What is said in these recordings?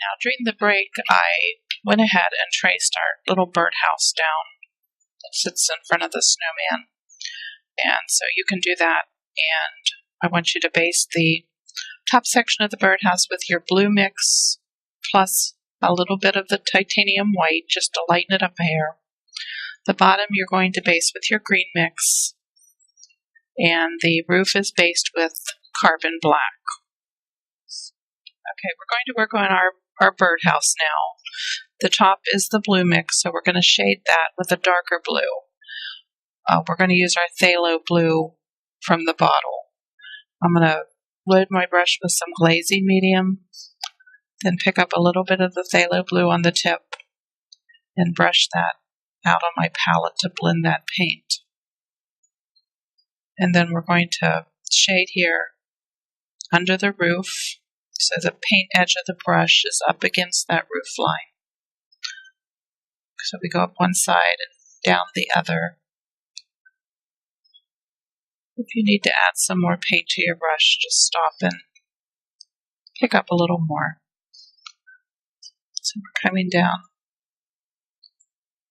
Now, during the break, I went ahead and traced our little birdhouse down that sits in front of the snowman. And so you can do that. And I want you to base the top section of the birdhouse with your blue mix plus a little bit of the titanium white just to lighten it up a hair. The bottom you're going to base with your green mix. And the roof is based with carbon black. Okay, we're going to work on our birdhouse now. The top is the blue mix, so we're going to shade that with a darker blue. We're going to use our phthalo blue from the bottle. I'm going to load my brush with some glazing medium, then pick up a little bit of the phthalo blue on the tip and brush that out on my palette to blend that paint. And then we're going to shade here under the roof so the paint edge of the brush is up against that roof line. So we go up one side and down the other. If you need to add some more paint to your brush, just stop and pick up a little more. So we're coming down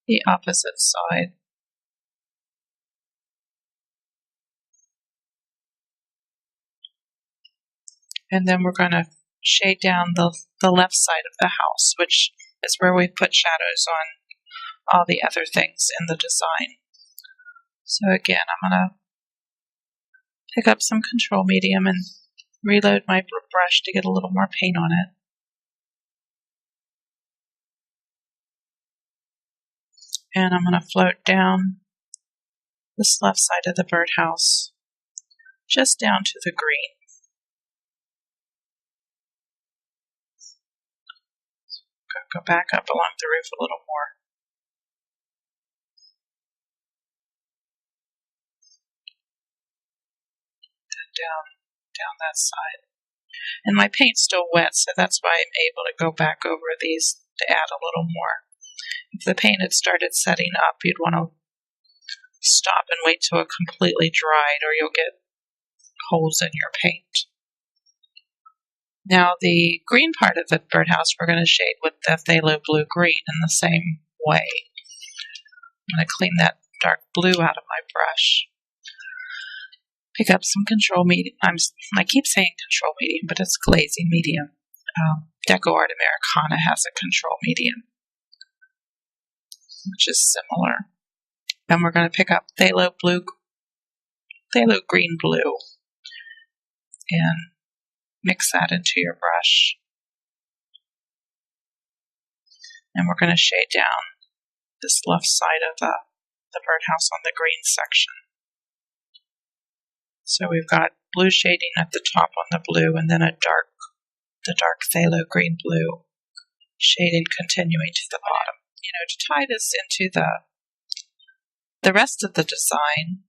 the opposite side. And then we're going to shade down the left side of the house, which is where we put shadows on all the other things in the design. So again, I'm going to pick up some control medium and reload my brush to get a little more paint on it. And I'm going to float down this left side of the birdhouse, just down to the green. Go back up along the roof a little more. Down that side. And my paint's still wet, so that's why I'm able to go back over these to add a little more. If the paint had started setting up, you'd want to stop and wait till it completely dried, or you'll get holes in your paint. Now the green part of the birdhouse we're going to shade with the phthalo blue green in the same way. I'm going to clean that dark blue out of my brush. Pick up some control medium. I keep saying control medium, but it's glazing medium. Deco Art Americana has a control medium, which is similar. And we're going to pick up phthalo green blue and mix that into your brush. And we're going to shade down this left side of the birdhouse on the green section. So we've got blue shading at the top on the blue, and then the dark phthalo green blue shading continuing to the bottom. To tie this into the rest of the design,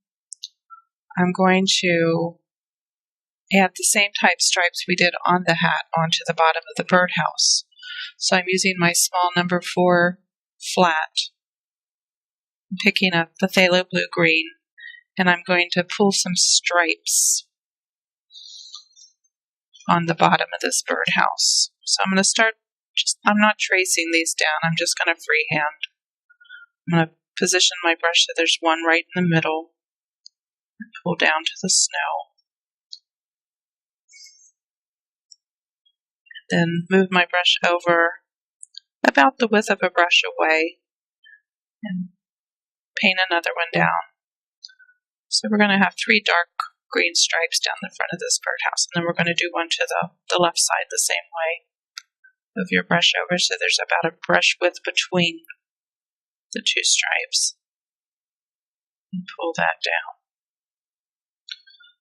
I'm going to add the same type stripes we did on the hat onto the bottom of the birdhouse. So I'm using my small number 4 flat, I'm picking up the phthalo blue green, and I'm going to pull some stripes on the bottom of this birdhouse. So I'm going to start, I'm not tracing these down, I'm just going to freehand. I'm going to position my brush so there's one right in the middle, and pull down to the snow. Then move my brush over about the width of a brush away and paint another one down. So we're going to have 3 dark green stripes down the front of this birdhouse, and then we're going to do one to the left side the same way. Move your brush over so there's about a brush width between the 2 stripes, and pull that down.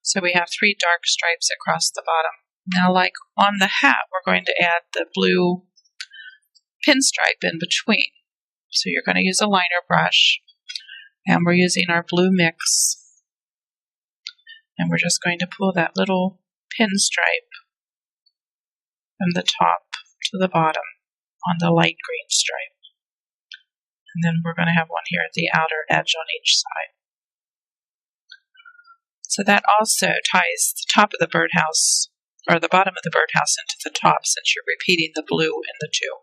So we have 3 dark stripes across the bottom. Now, like on the hat, we're going to add the blue pinstripe in between. So you're going to use a liner brush, and we're using our blue mix, and we're just going to pull that little pinstripe from the top to the bottom on the light green stripe. And then we're going to have one here at the outer edge on each side. So that also ties the top of the birdhouse or the bottom of the birdhouse into the top, since you're repeating the blue in the two.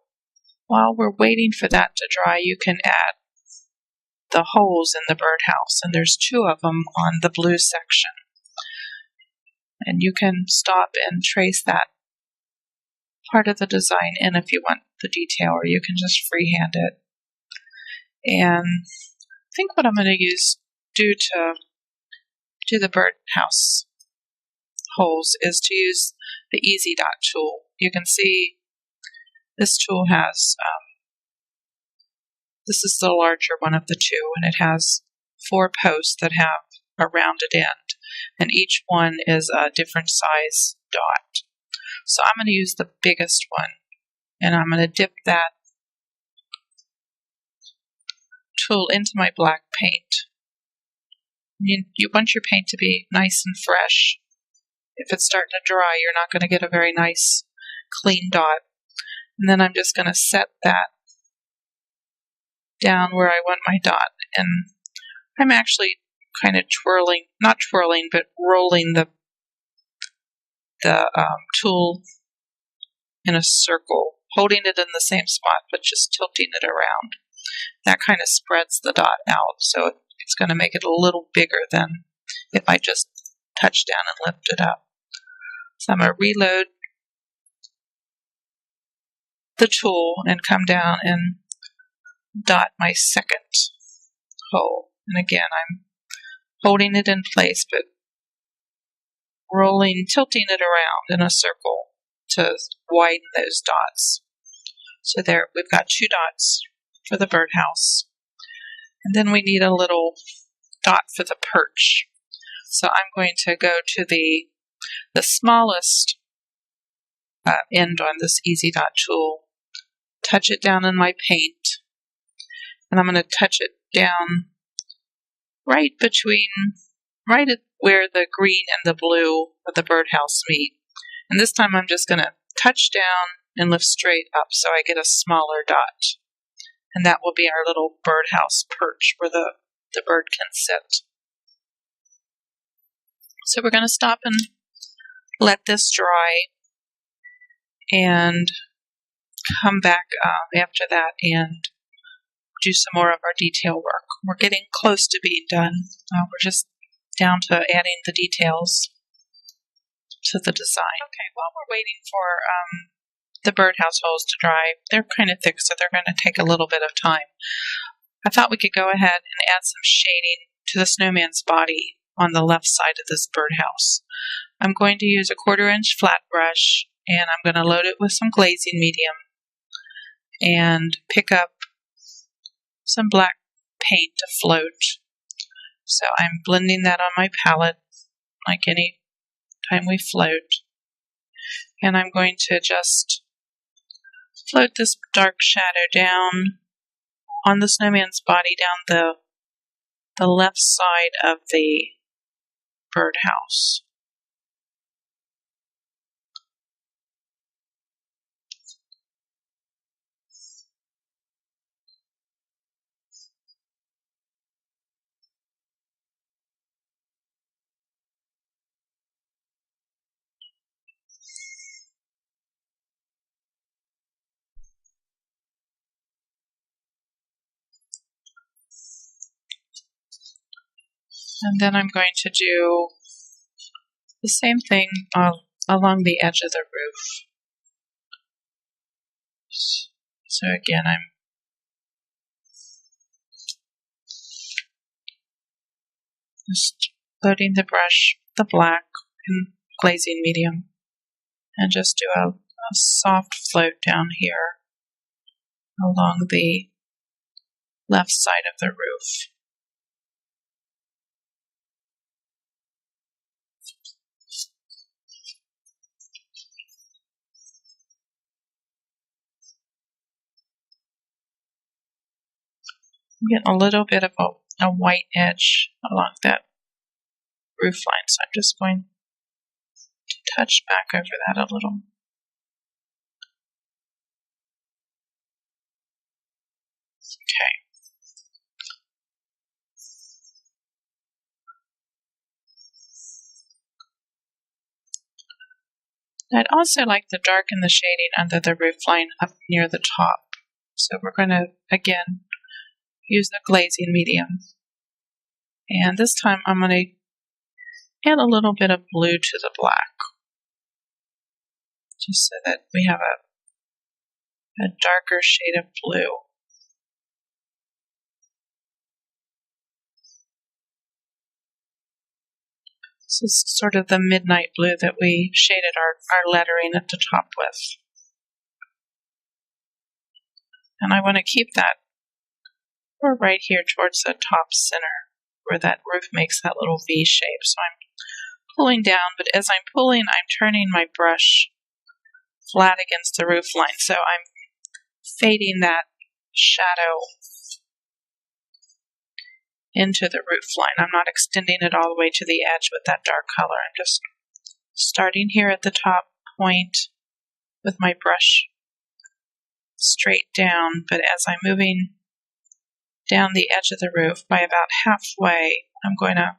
While we're waiting for that to dry, you can add the holes in the birdhouse, and there's 2 of them on the blue section. And you can stop and trace that part of the design in if you want the detail, or you can just freehand it. And I think what I'm going to do to do the birdhouse holes is to use the Easy Dot tool. You can see this tool has, this is the larger one of the 2, and it has 4 posts that have a rounded end, and each one is a different size dot. So I'm going to use the biggest one, and I'm going to dip that tool into my black paint. You want your paint to be nice and fresh. If it's starting to dry, you're not going to get a very nice clean dot. And then I'm just going to set that down where I want my dot. And I'm actually kind of not twirling, but rolling the tool in a circle, holding it in the same spot, but just tilting it around. That kind of spreads the dot out, so it's going to make it a little bigger than if I just touch down and lift it up. So I'm going to reload the tool and come down and dot my second hole. And again, I'm holding it in place, but tilting it around in a circle to widen those dots. So there, we've got 2 dots for the birdhouse. And then we need a little dot for the perch. So I'm going to go to the smallest end on this Easy Dot tool, touch it down in my paint, and I'm going to touch it down right at where the green and the blue of the birdhouse meet. And this time I'm just going to touch down and lift straight up so I get a smaller dot. And that will be our little birdhouse perch where the bird can sit. So we're going to stop and let this dry and come back after that and do some more of our detail work. We're getting close to being done. We're just down to adding the details to the design. Okay, while we're waiting for the birdhouse holes to dry, they're kind of thick, so they're going to take a little bit of time. I thought we could go ahead and add some shading to the snowman's body on the left side of this birdhouse. I'm going to use a 1/4 inch flat brush, and I'm going to load it with some glazing medium and pick up some black paint to float. So I'm blending that on my palette like any time we float. And I'm going to just float this dark shadow down on the snowman's body down the left side of the birdhouse. And then I'm going to do the same thing along the edge of the roof. So again, I'm just loading the brush, the black and glazing medium, and just do a soft float down here along the left side of the roof. I'm getting a little bit of a white edge along that roof line, so I'm just going to touch back over that a little. Okay. I'd also like to darken the shading under the roof line up near the top. So we're going to, again, use the glazing medium. And this time I'm going to add a little bit of blue to the black, just so that we have a darker shade of blue. This is sort of the midnight blue that we shaded our lettering at the top with. And I want to keep that right here towards the top center, where that roof makes that little V shape. So I'm pulling down, but as I'm pulling, I'm turning my brush flat against the roof line. So I'm fading that shadow into the roof line. I'm not extending it all the way to the edge with that dark color. I'm just starting here at the top point with my brush straight down, but as I'm moving down the edge of the roof, by about halfway, I'm going to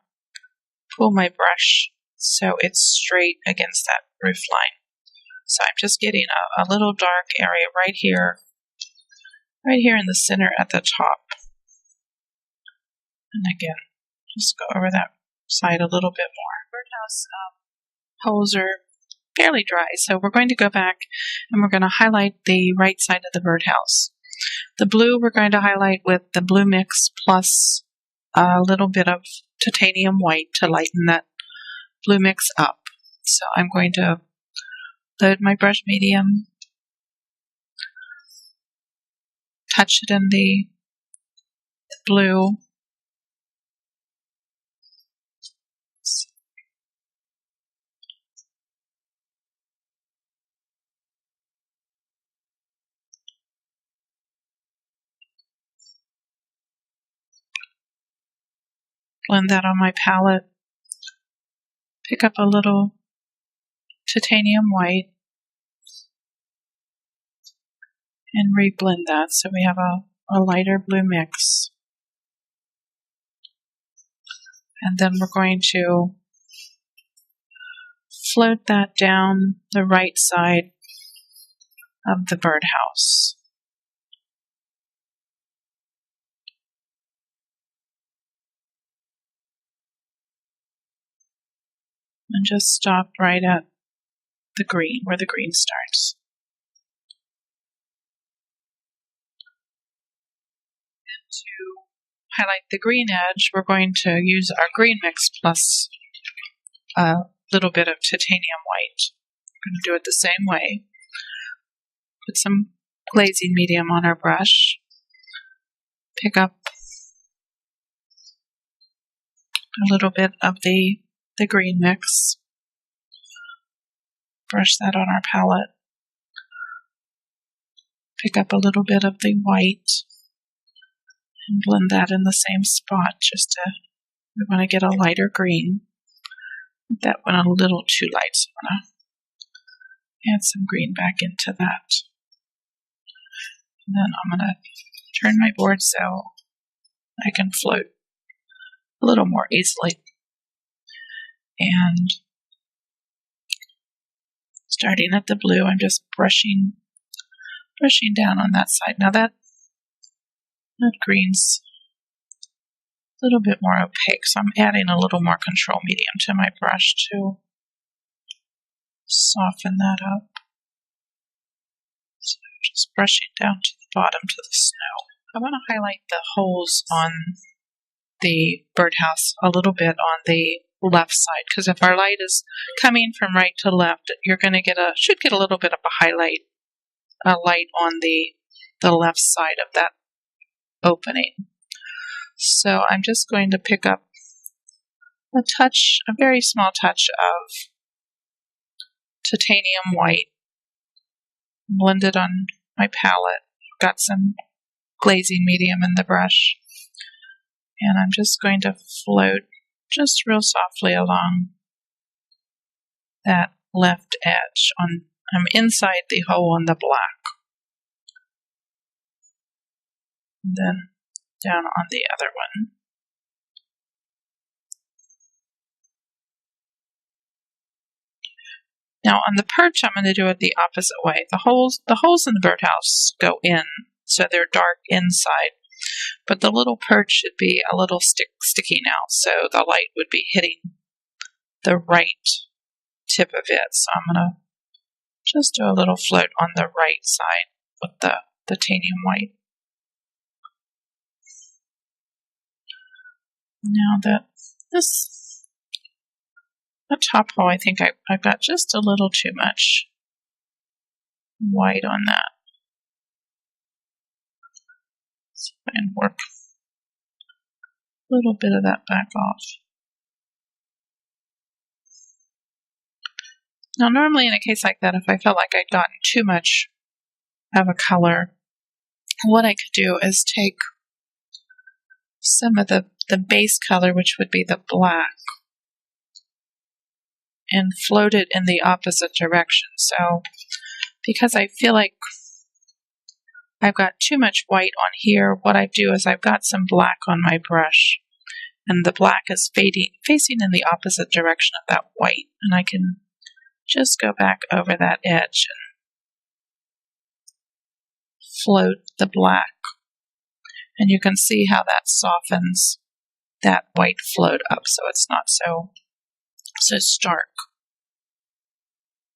pull my brush so it's straight against that roof line. So I'm just getting a little dark area right here in the center at the top. And again, just go over that side a little bit more. Birdhouse holes are fairly dry, so we're going to go back and we're going to highlight the right side of the birdhouse. The blue we're going to highlight with the blue mix plus a little bit of titanium white to lighten that blue mix up. So I'm going to load my brush medium, touch it in the blue, blend that on my palette, pick up a little titanium white, and reblend that so we have a lighter blue mix. And then we're going to float that down the right side of the birdhouse. And just stop right at the green, where the green starts. And to highlight the green edge, we're going to use our green mix plus a little bit of titanium white. We're going to do it the same way. Put some glazing medium on our brush. Pick up a little bit of the green mix. Brush that on our palette. Pick up a little bit of the white and blend that in the same spot, we want to get a lighter green. That went a little too light, so I'm going to add some green back into that. And then I'm going to turn my board so I can float a little more easily. And starting at the blue, I'm just brushing down on that side. Now that green's a little bit more opaque, so I'm adding a little more control medium to my brush to soften that up. So just brushing down to the bottom to the snow. I want to highlight the holes on the birdhouse a little bit on the left side, because if our light is coming from right to left, you're going to should get a little bit of a light on the left side of that opening. So I'm just going to pick up a very small touch of titanium white, blend it on my palette. Got some glazing medium in the brush, and I'm just going to float just real softly along that left edge. I'm inside the hole in the black, and then down on the other one. Now on the perch, I'm going to do it the opposite way. The holes in the birdhouse go in, so they're dark inside. But the little perch should be a little sticky now, so the light would be hitting the right tip of it. So I'm going to just do a little float on the right side with the titanium white. Now that the top hole, I think I've got just a little too much white on that. So I can work a little bit of that back off. Now normally in a case like that, if I felt like I'd gotten too much of a color, what I could do is take some of the base color, which would be the black, and float it in the opposite direction. So because I feel like I've got too much white on here, what I do is I've got some black on my brush, and the black is facing in the opposite direction of that white, and I can just go back over that edge and float the black, and you can see how that softens that white float up so it's not so stark.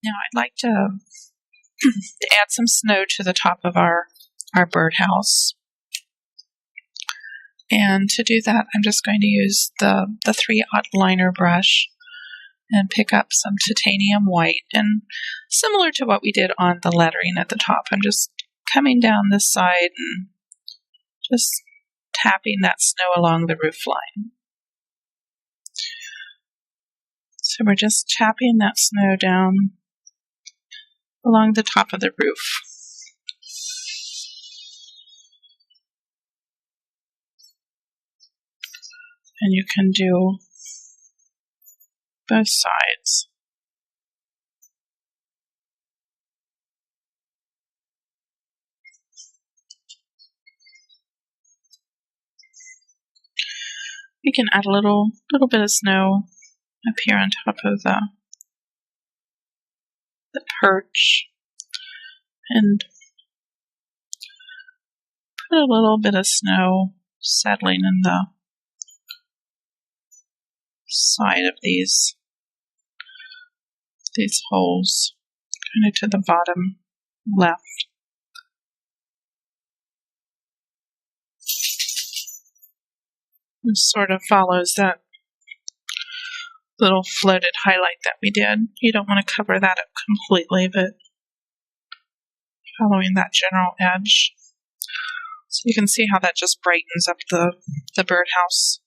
Now I'd like to add some snow to the top of our birdhouse. And to do that, I'm just going to use the 3/0 liner brush and pick up some titanium white. And similar to what we did on the lettering at the top, I'm just coming down this side and just tapping that snow along the roof line. So we're just tapping that snow down along the top of the roof. And you can do both sides. We can add a little bit of snow up here on top of the perch, and put a little bit of snow settling in the side of these holes, kind of to the bottom left. This sort of follows that little floated highlight that we did. You don't want to cover that up completely, but following that general edge. So you can see how that just brightens up the birdhouse